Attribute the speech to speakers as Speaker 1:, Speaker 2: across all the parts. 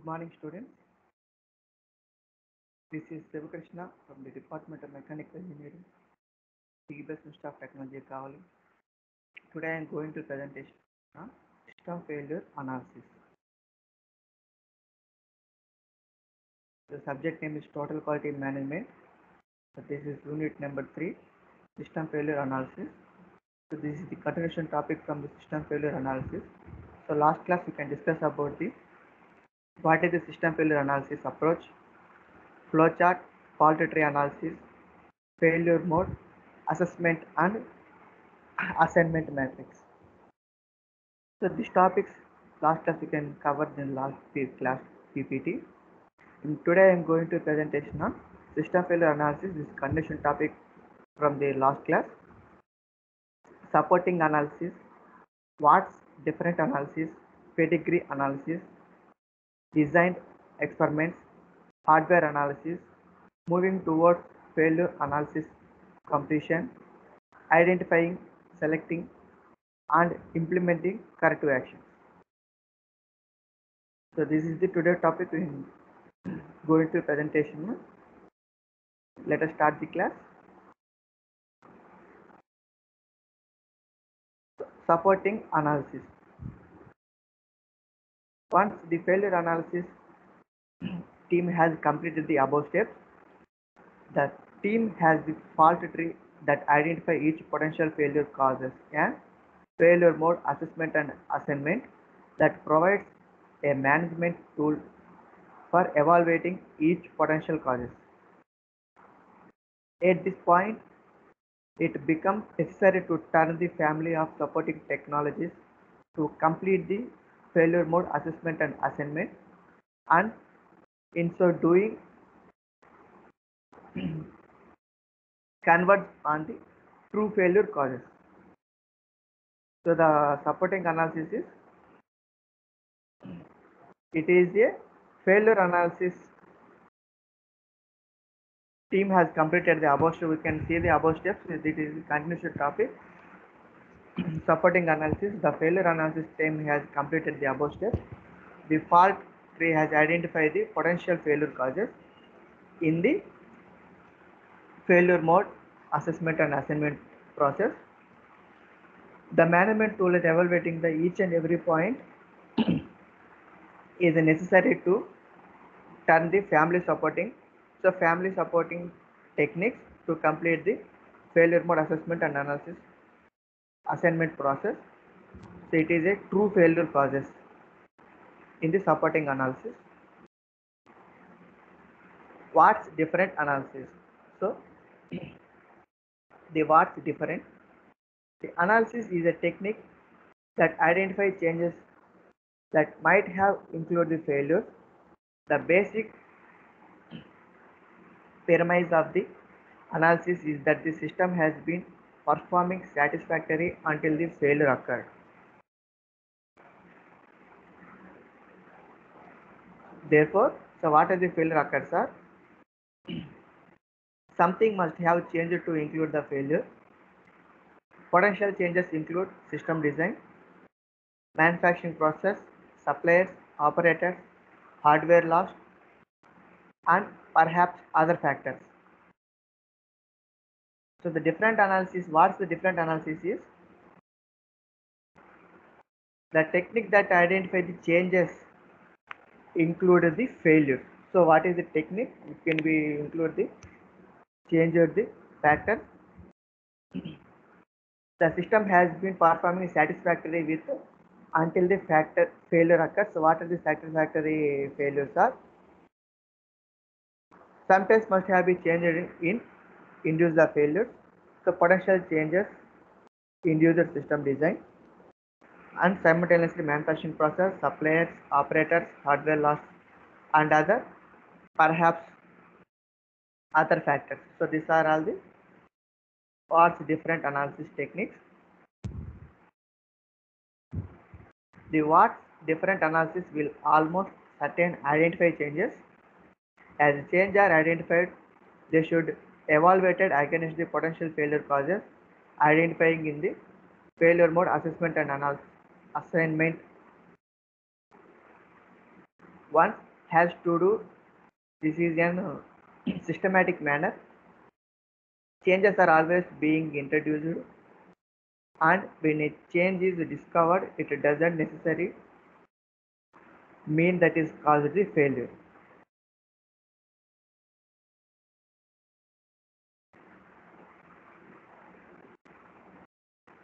Speaker 1: morning, students. This is Sivakrishna from the Department of Mechanical Engineering, TBS Institute of Technology, Kavali. Today I am going to presentation on system failure analysis. The subject name is Total Quality Management. So this is unit number 3, system failure analysis. So this is the continuation topic from the system failure analysis. So last class we can discuss about the what is the system failure analysis approach, flowchart, fault tree analysis, failure mode, assessment and assignment matrix. So these topics last class we can cover in last class PPT. And today I am going to presentation on system failure analysis. This condition topic from the last class. Supporting analysis, what's different analysis, pedigree analysis, designed experiments, hardware analysis, moving towards failure analysis completion, identifying, selecting, and implementing corrective actions. So this is the today topic we go into presentation. Let us start the class. Supporting analysis. Once the failure analysis team has completed the above steps, the team has the fault tree that identify each potential failure causes and failure mode assessment and assignment that provides a management tool for evaluating each potential causes. At this point, it becomes necessary to turn the family of supporting technologies to complete the failure mode assessment and assignment, and in so doing converts on the true failure causes. So the supporting analysis is it is a failure analysis team has completed the above steps. We can see the above steps. It is a continuous topic. Supporting analysis, the failure analysis team has completed the above steps. The fault tree has identified the potential failure causes in the failure mode assessment and assignment process. The management tool is evaluating the each and every point is necessary to turn the family supporting. So family supporting techniques to complete the failure mode assessment and analysis assignment process. So it is a true failure causes in the supporting analysis. What's different analysis? So the what's different? The analysis is a technique that identifies changes that might have included the failures. The basic premise of the analysis is that the system has been performing satisfactorily until the failure occurred. Therefore, so what is the failure occurs are something must have changed to include the failure. Potential changes include system design, manufacturing process, suppliers, operators, hardware loss, and perhaps other factors. So the different analysis, what's the different analysis is? The technique that identifies the changes include the failure. So what is the technique? It can be include the change of the factor. The system has been performing satisfactorily with until the factor failure occurs. So what are the satisfactory failures are? Sometimes must have been changed in induce the failures. So potential changes induce the system design and simultaneously manufacturing process, suppliers, operators, hardware loss, and other perhaps other factors. So these are all the parts different analysis techniques. The what's different analysis will almost certain identify changes. As changes are identified, they should evaluated against the potential failure causes, identifying in the failure mode assessment and analysis assignment. Once has to do this is an systematic manner. Changes are always being introduced, and when a change is discovered, it doesn't necessarily mean that is caused the failure.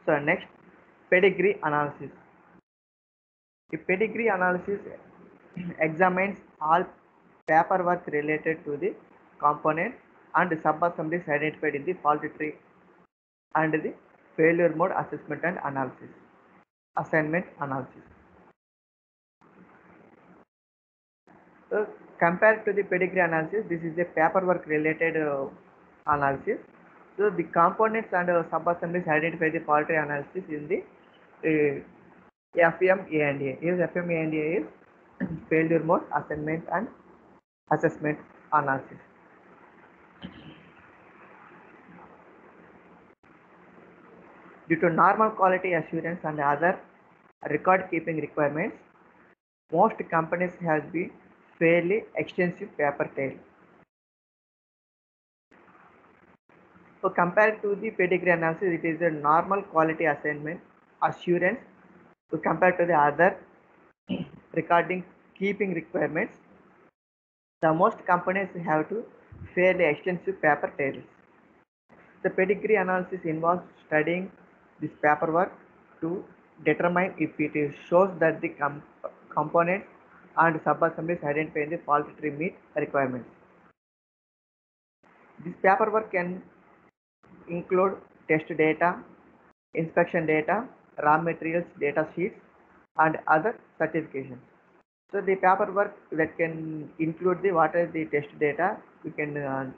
Speaker 1: So next, pedigree analysis. The pedigree analysis examines all paperwork related to the component and subassemblies identified in the fault tree and the failure mode assessment and analysis, assignment analysis. So compared to the pedigree analysis, this is a paperwork related analysis. So the components and subassemblies identify the fault tree analysis in the FMEA. Is FMEA is failure mode assignment and assessment analysis. Due to normal quality assurance and other record keeping requirements, most companies have been fairly extensive paper trail. So compared to the pedigree analysis, it is a normal quality assignment assurance. So compared to the other recording keeping requirements, the most companies have to fairly extensive paper trails. The pedigree analysis involves studying this paperwork to determine if it shows that the components and subassemblies identified in the fault tree meet requirements. This paperwork can include test data, inspection data, raw materials data sheets, and other certifications. So the paperwork that can include the what is the test data, we can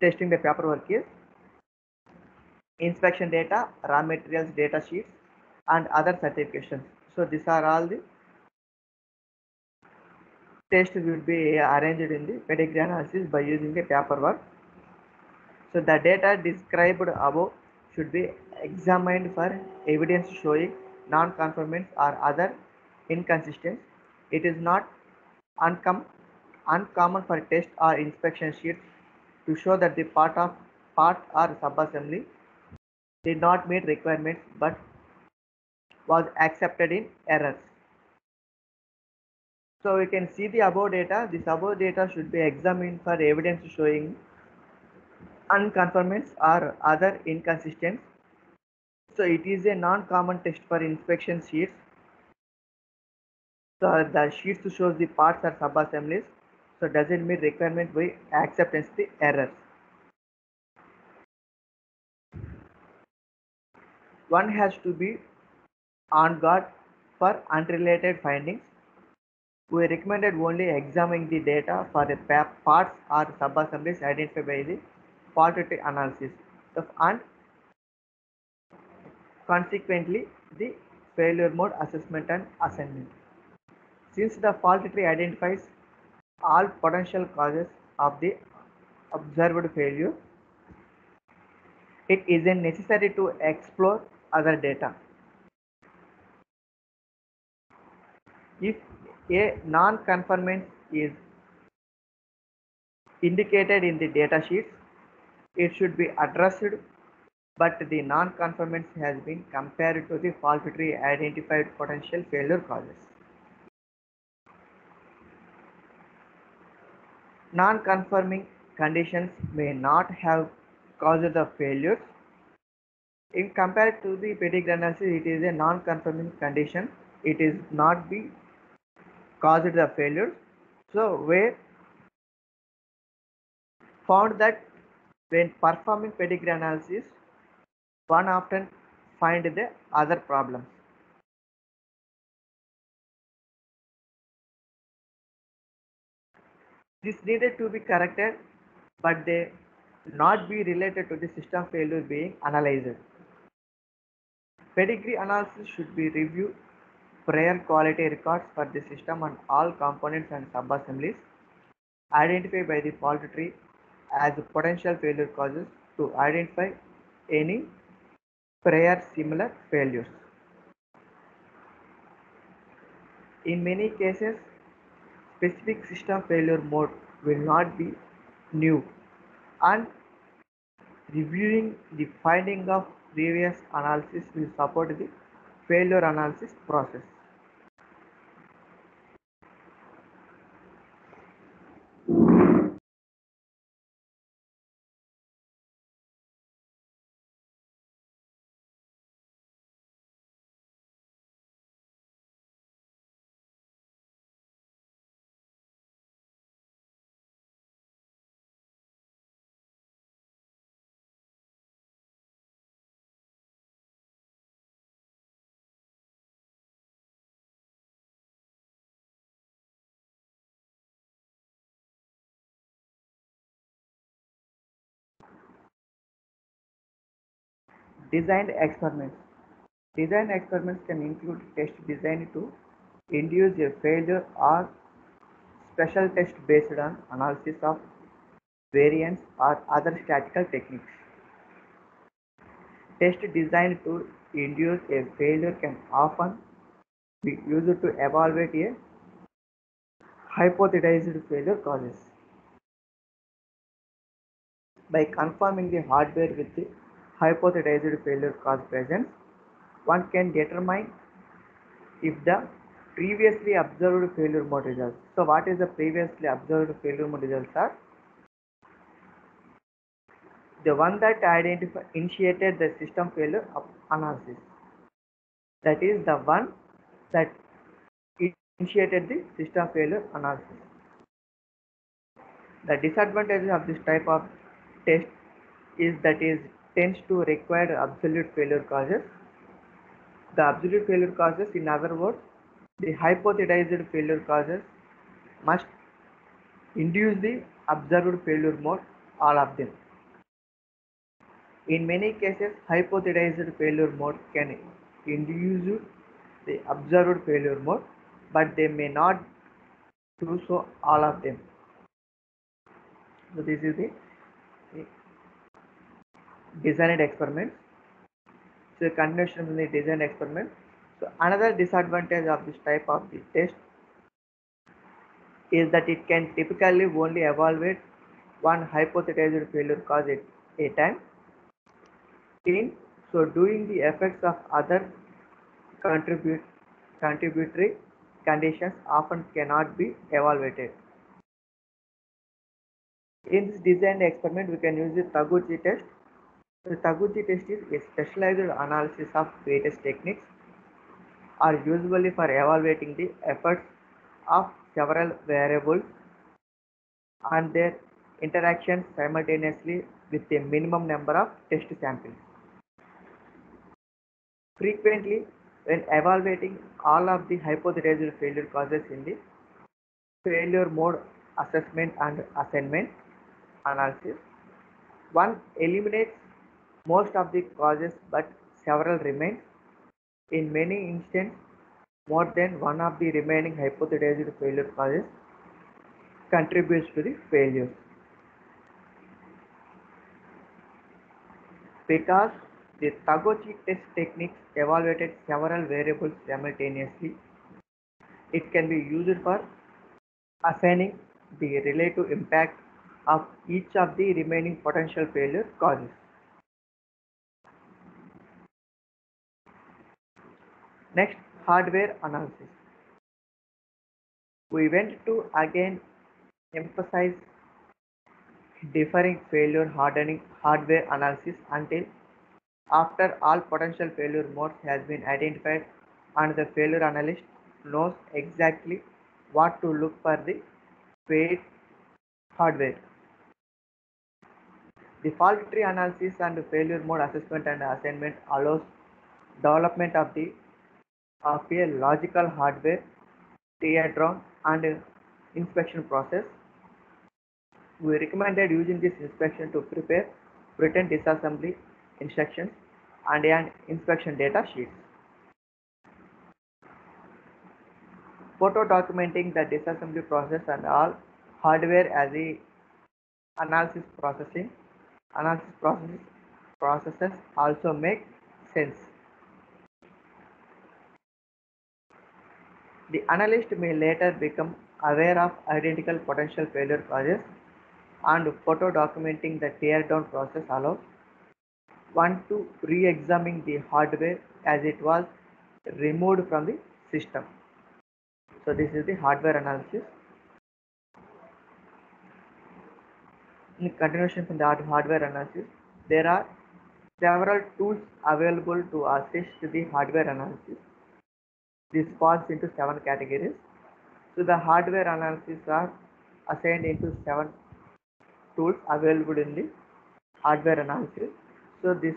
Speaker 1: testing the paperwork is inspection data, raw materials data sheets, and other certifications. So these are all the tests will be arranged in the pedigree analysis by using the paperwork. So the data described above should be examined for evidence showing non-conformance or other inconsistencies. It is not uncommon for test or inspection sheets to show that the part or subassembly did not meet requirements but was accepted in errors. So we can see the above data. This above data should be examined for evidence showing unconformance or other inconsistencies. So it is a non-common test for inspection sheets. So the sheets shows the parts or sub-assemblies. So doesn't meet requirement by acceptance the errors. One has to be on guard for unrelated findings. We recommended only examining the data for the parts or sub-assemblies identified by the fault tree analysis. And consequently, the failure mode assessment and assignment. Since the fault tree identifies all potential causes of the observed failure, it isn't necessary to explore other data. If a non-conformance is indicated in the data sheets, it should be addressed, but the non-conformance has been compared to the fault tree identified potential failure causes. Non-conforming conditions may not have caused the failures. In compared to the pedigree analysis, it is a non-conforming condition. It is not be caused the failure. So where found that when performing pedigree analysis, one often find the other problems. This needed to be corrected, but they not be related to the system failure being analyzed. Pedigree analysis should be reviewed prior quality records for the system and all components and subassemblies identified by the fault tree as potential failure causes to identify any prior similar failures. In many cases, specific system failure mode will not be new, and reviewing the finding of previous analysis will support the failure analysis process. Designed experiments. Design experiments can include tests designed to induce a failure or special test based on analysis of variance or other statistical techniques. Tests designed to induce a failure can often be used to evaluate a hypothesized failure causes. By confirming the hardware with the hypothesized failure cause presence, one can determine if the previously observed failure mode results. So what is the previously observed failure mode results are? The one that initiated the system failure analysis. That is the one that initiated the system failure analysis. The disadvantage of this type of test is that it tends to require absolute failure causes. The absolute failure causes, in other words, the hypothesized failure causes must induce the observed failure mode, all of them. In many cases, hypothesized failure mode can induce the observed failure mode, but they may not do so all of them. So this is the designed experiment. So continuation from the design experiment. So another disadvantage of this type of the test is that it can typically only evaluate one hypothesized failure cause at a time. In so doing, the effects of other contributory conditions often cannot be evaluated. In this designed experiment, we can use the Taguchi test. The Taguchi test is a specialized analysis of various techniques are usually for evaluating the efforts of several variables and their interactions simultaneously with a minimum number of test samples. Frequently, when evaluating all of the hypothesized failure causes in the failure mode assessment and assignment analysis, one eliminates most of the causes but several remain. In many instances, more than one of the remaining hypothesized failure causes contributes to the failure. Because the Taguchi test techniques evaluated several variables simultaneously, it can be used for assigning the relative impact of each of the remaining potential failure causes. Next, hardware analysis. We went to again emphasize differing failure hardening hardware analysis until after all potential failure modes has been identified and the failure analyst knows exactly what to look for the failed hardware. The fault tree analysis and failure mode assessment and assignment allows development of a logical hardware teardown and inspection process. We recommended using this inspection to prepare written disassembly instructions and an inspection data sheets. Photo documenting the disassembly process and all hardware as a analysis processes also make sense. The analyst may later become aware of identical potential failure causes, and photo documenting the teardown process allows one to re-examine the hardware as it was removed from the system. So this is the hardware analysis. In continuation from the hardware analysis, there are several tools available to assist the hardware analysis. This falls into 7 categories. So the hardware analysis are assigned into 7 tools available in the hardware analysis. So this,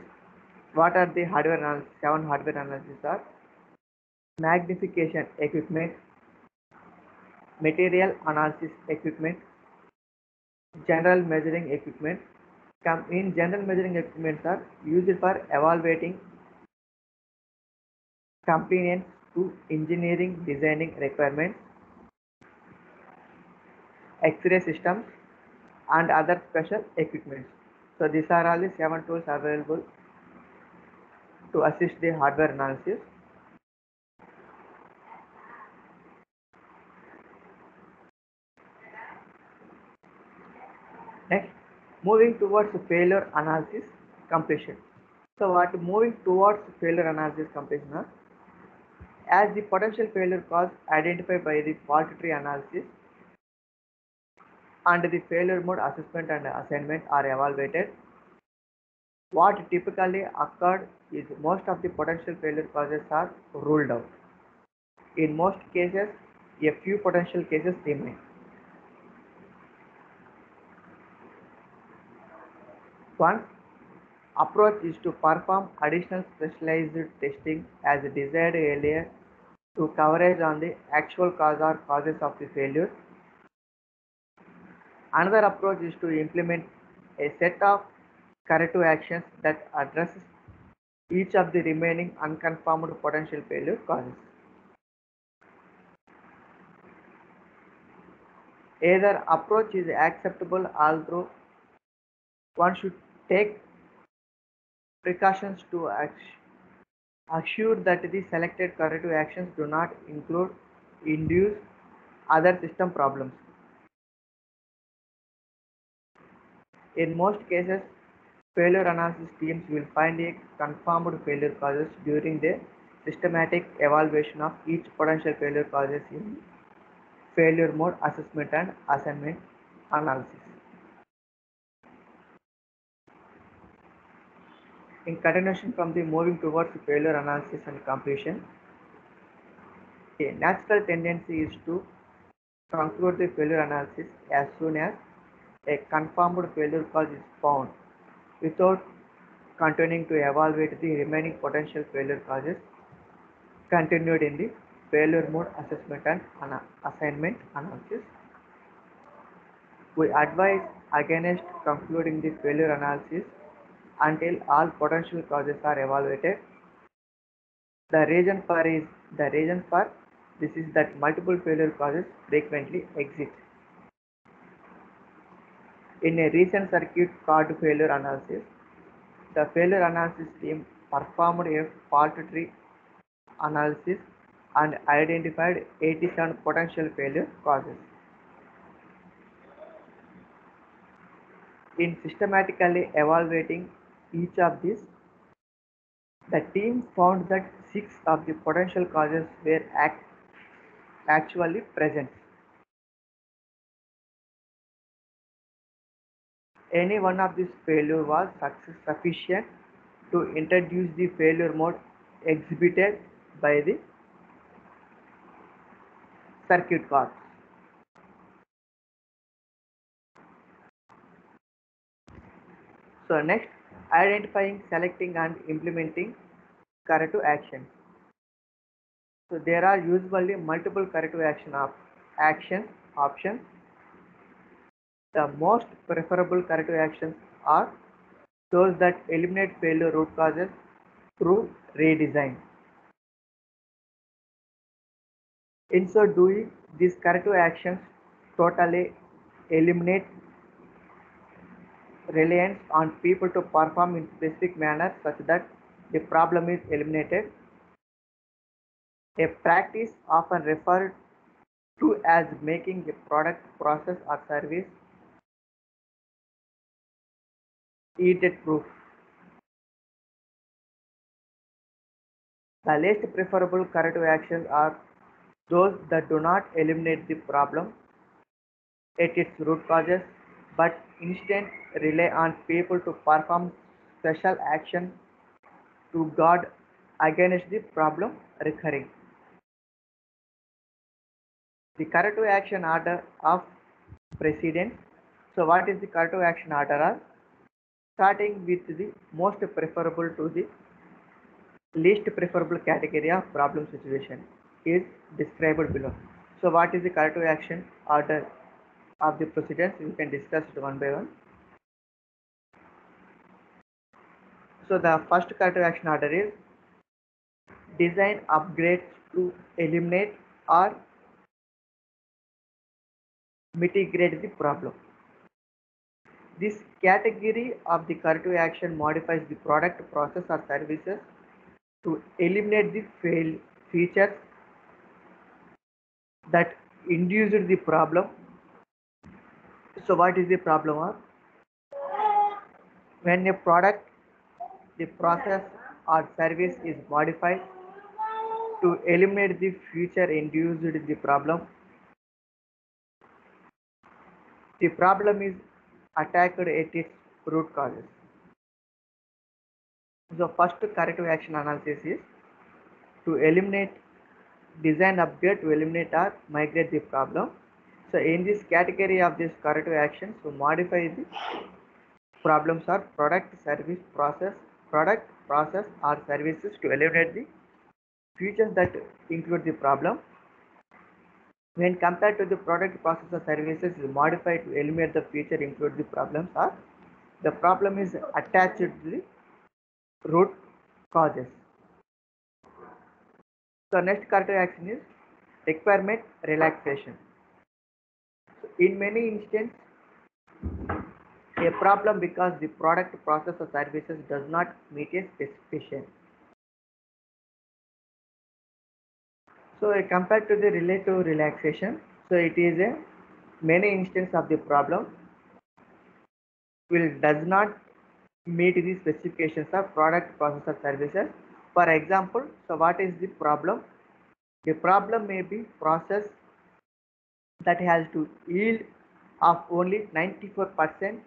Speaker 1: what are the hardware analysis? 7 hardware analysis are: magnification equipment, material analysis equipment, general measuring equipment. In general measuring equipments are used for evaluating compliance to engineering designing requirements, X-ray systems, and other special equipment. So these are all the 7 tools available to assist the hardware analysis. Next, moving towards failure analysis completion. So what moving towards failure analysis completion are, as the potential failure cause identified by the fault tree analysis and the failure mode assessment and assignment are evaluated, what typically occurred is most of the potential failure causes are ruled out. In most cases, a few potential cases remain. One approach is to perform additional specialized testing as desired earlier to coverage on the actual cause or causes of the failure. Another approach is to implement a set of corrective actions that addresses each of the remaining unconfirmed potential failure causes. Either approach is acceptable, although one should take precautions to assure that the selected corrective actions do not induce other system problems. In most cases, failure analysis teams will find a confirmed failure causes during the systematic evaluation of each potential failure causes in failure mode assessment and assignment analysis. In continuation from the moving towards failure analysis and completion, a natural tendency is to conclude the failure analysis as soon as a confirmed failure cause is found, without continuing to evaluate the remaining potential failure causes continued in the failure mode assessment and assignment analysis. We advise against concluding the failure analysis until all potential causes are evaluated. The reason for this is that multiple failure causes frequently exist. In a recent circuit card failure analysis, the failure analysis team performed a fault tree analysis and identified 87 potential failure causes. In systematically evaluating each of these, the team found that 6 of the potential causes were actually present. Any one of these failure was sufficient to introduce the failure mode exhibited by the circuit card. So next, identifying, selecting and implementing corrective actions. So there are usually multiple corrective options. The most preferable corrective actions are those that eliminate failure root causes through redesign. In so doing, these corrective actions totally eliminate reliance on people to perform in specific manner such that the problem is eliminated. A practice often referred to as making a product, process or service yielded proof. The least preferable corrective actions are those that do not eliminate the problem at its root causes, but instead rely on people to perform special action to guard against the problem recurring. The corrective action order of precedence. So what is the corrective action order? Starting with the most preferable to the least preferable category of problem situation is described below. So what is the corrective action order of the precedence? We can discuss it one by one. So the first corrective action order is design upgrades to eliminate or mitigate the problem. This category of the corrective action modifies the product, process or services to eliminate the features that induced the problem. So what is the problem of? When a product, the process or service is modified to eliminate the feature induced the problem is attacked at its root causes. So first corrective action analysis is to eliminate, design upgrade to eliminate or migrate the problem. So in this category of this corrective action, so modify the problems are product, service, product, process or services to eliminate the features that include the problem. When compared to the product, process or services is modified to eliminate the feature include the problems or the problem is attached to the root causes. So next corrective action is requirement relaxation. So in many instances, a problem because the product, process or services does not meet a specification. So compared to the relative relaxation, so it is a many instances of the problem does not meet the specifications of product, process or services. For example, so what is the problem? The problem may be process that has to yield of only 94%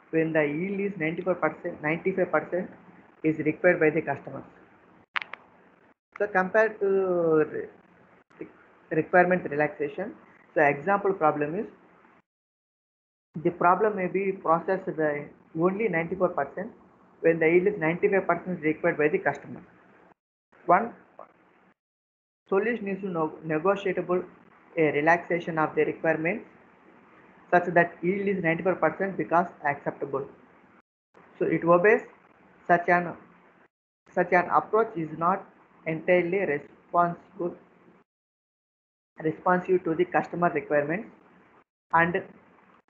Speaker 1: when the yield is 94%, 95% is required by the customers. So compared to requirement relaxation, so example problem is the problem may be processed by only 94% when the yield is 95% required by the customer. One solution is to negotiable a relaxation of the requirements such that yield is 94% because acceptable. So it obeys such an approach is not entirely responsive to the customer requirements, and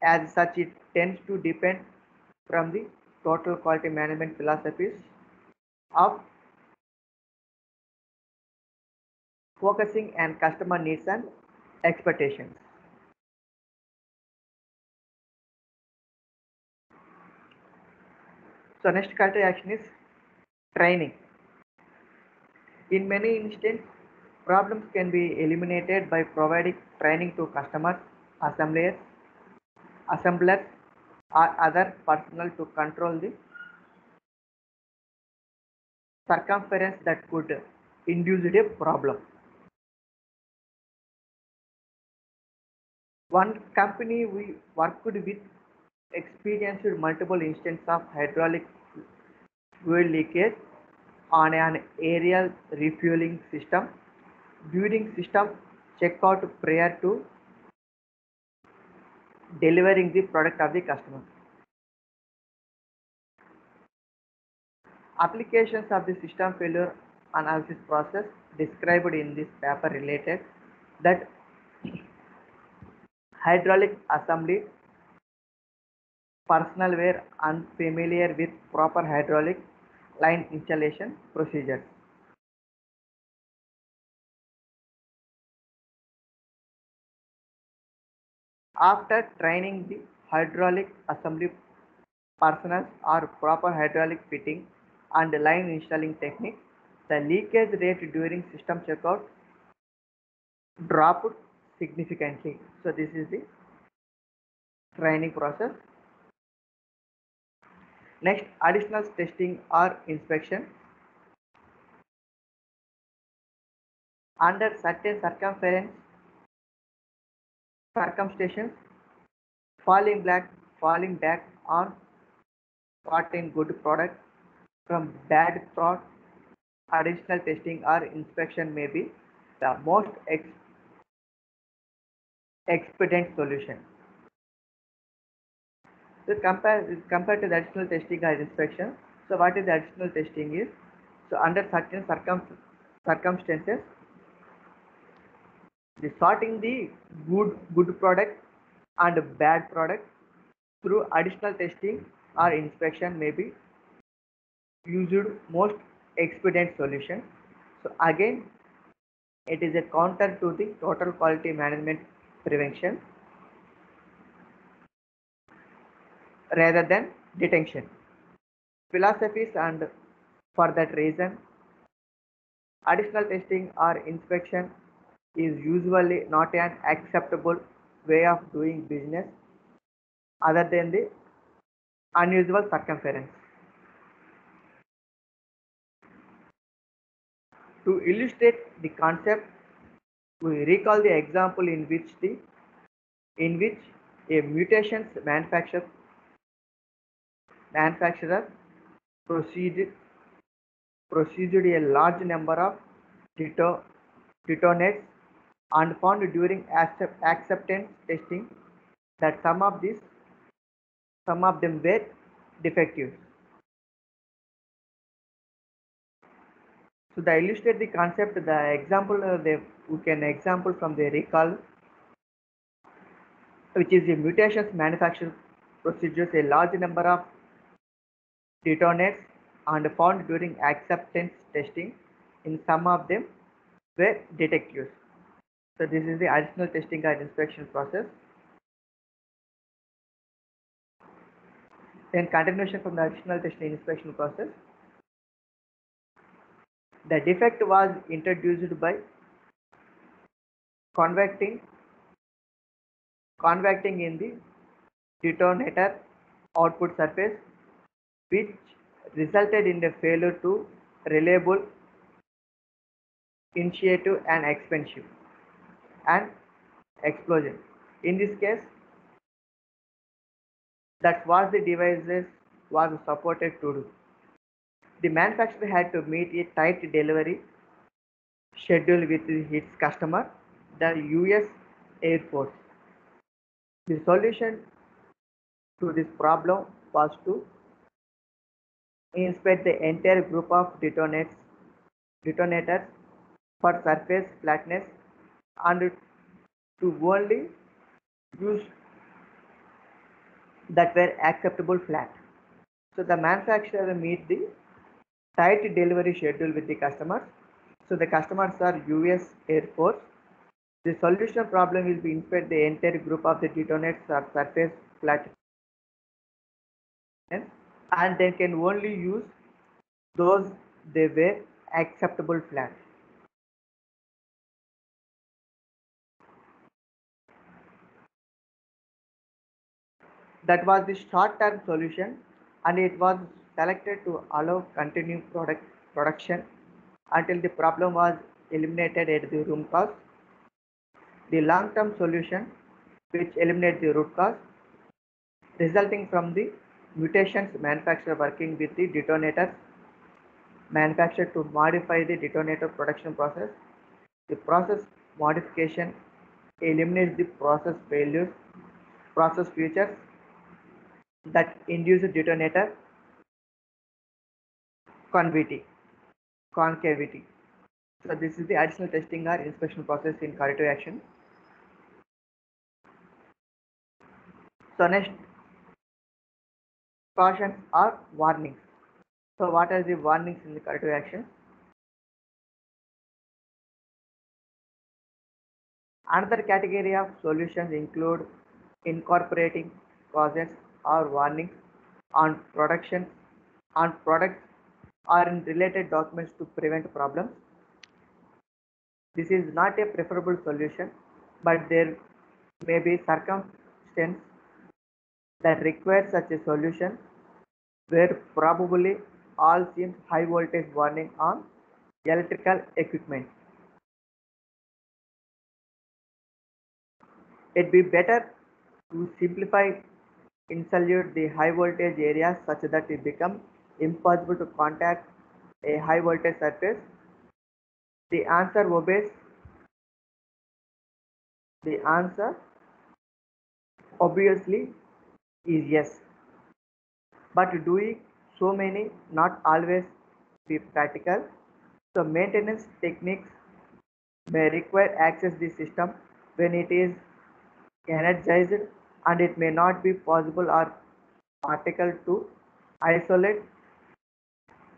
Speaker 1: as such it tends to depend from the total quality management philosophies of focusing on customer needs and expectations. So next corrective action is training. In many instances, problems can be eliminated by providing training to customers, assemblers, or other personnel to control the circumference that could induce a problem. One company we worked with experienced multiple instances of hydraulic fuel leakage on an aerial refueling system during system checkout prior to delivering the product of the customer. Applications of the system failure analysis process described in this paper related that hydraulic assembly personnel were unfamiliar with proper hydraulic line installation procedures. After training the hydraulic assembly personnel or proper hydraulic fitting and line installing technique, the leakage rate during system checkout dropped significantly. So this is the training process. Next, additional testing or inspection. Under certain circumstances, falling back on caught in good product from bad fraud, additional testing or inspection may be the most expedient solution. So compared to the additional testing or inspection, so what is the additional testing is? So under certain circumstances, the sorting the good product and bad product through additional testing or inspection may be used most expedient solution. So again, it is a counter to the total quality management prevention rather than detection philosophies, and for that reason additional testing or inspection is usually not an acceptable way of doing business other than the unusual circumference. To illustrate the concept, we recall the example in which a mutations manufacturer proceeded a large number of detonates and found during acceptance testing that some of them were defective. So to illustrate the concept, the example we can example from the recall, which is the mutations manufacture procedures a large number of detonates and found during acceptance testing in some of them were detectives. So this is the additional testing and inspection process. Then continuation from the additional testing and inspection process. The defect was introduced by convecting in the detonator output surface, which resulted in the failure to reliable, initiative and expensive and explosion. In this case, that's what the devices was supported to do. The manufacturer had to meet a tight delivery schedule with its customer, the US Air Force. The solution to this problem was to inspect the entire group of detonators for surface flatness and to only use that were acceptable flat. So the manufacturer meet the tight delivery schedule with the customers. So the customers are US Air Force. The solution problem will be inspect the entire group of the detonators or surface flatness, and they can only use those they were acceptable flat. That was the short-term solution, and it was selected to allow continued production until the problem was eliminated at the root cause. The long-term solution, which eliminates the root cause, resulting from the mutations manufacturer working with the detonators manufactured to modify the detonator production process. The process modification eliminates the process features that induce detonator concavity. So this is the additional testing or inspection process in corrective action. So next, cautions or warnings. So what are the warnings in the corrective action? Another category of solutions include incorporating causes or warnings on production on products or in related documents to prevent problems. This is not a preferable solution, but there may be circumstances that require such a solution where probably all seems high voltage warning on electrical equipment. It'd be better to simplify insulate the high voltage areas such that it becomes impossible to contact a high voltage surface. The answer obeys. The answer obviously is yes. But doing so many not always be practical. So maintenance techniques may require access the system when it is energized, and it may not be possible or practical to isolate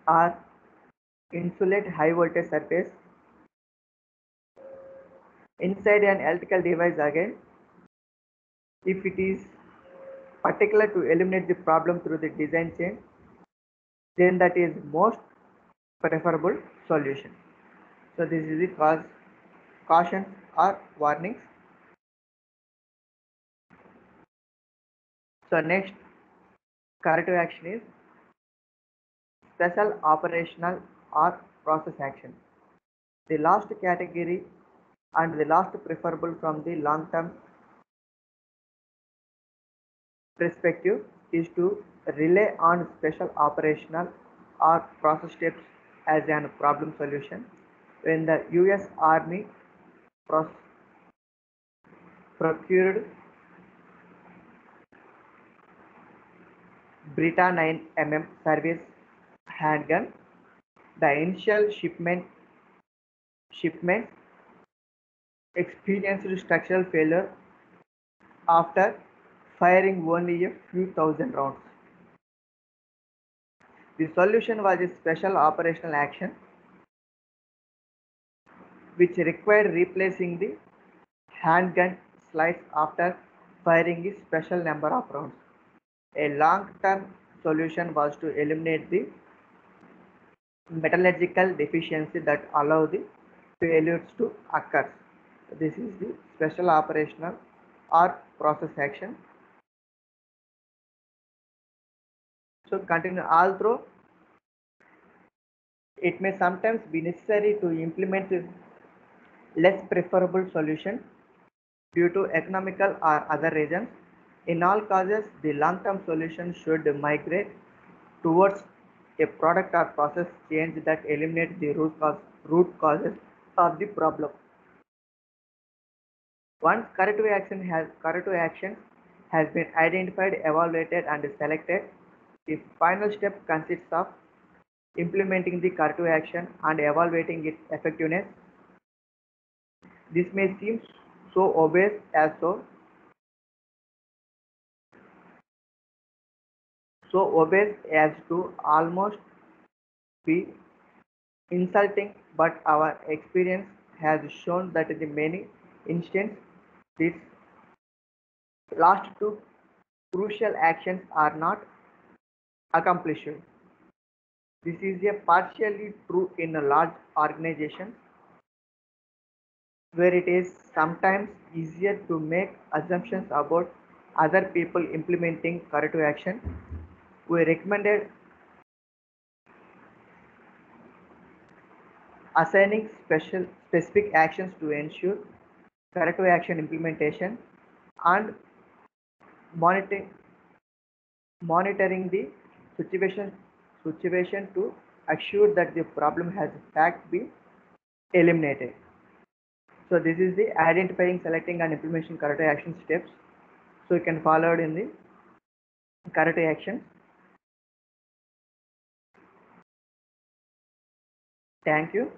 Speaker 1: or insulate high voltage surface inside an electrical device. Again, if it is particular to eliminate the problem through the design change, then that is most preferable solution. So this is the cautions or warnings. So next corrective action is special operational or process action. The last category and the last preferable from the long term perspective is to rely on special operational or process steps as a problem solution. When the US Army procured Brita 9mm service handgun, the initial shipment experienced structural failure after firing only a few thousand rounds. The solution was a special operational action which required replacing the handgun slides after firing a special number of rounds. A long-term solution was to eliminate the metallurgical deficiency that allow the failures to occur. This is the special operational or process action. So continue. Although it may sometimes be necessary to implement less preferable solution due to economical or other reasons, in all cases the long-term solution should migrate towards a product or process change that eliminates the root causes of the problem. Once corrective action has been identified, evaluated and selected, the final step consists of implementing the corrective action and evaluating its effectiveness. This may seem so obvious as to almost be insulting, but our experience has shown that in many instances these last two crucial actions are not accomplished. This is a partially true in a large organization where it is sometimes easier to make assumptions about other people implementing corrective action. We recommended assigning specific actions to ensure corrective action implementation and monitoring the situation to assure that the problem has in fact been eliminated. So this is the identifying, selecting and implementation corrective action steps. So you can follow it in the corrective action. Thank you.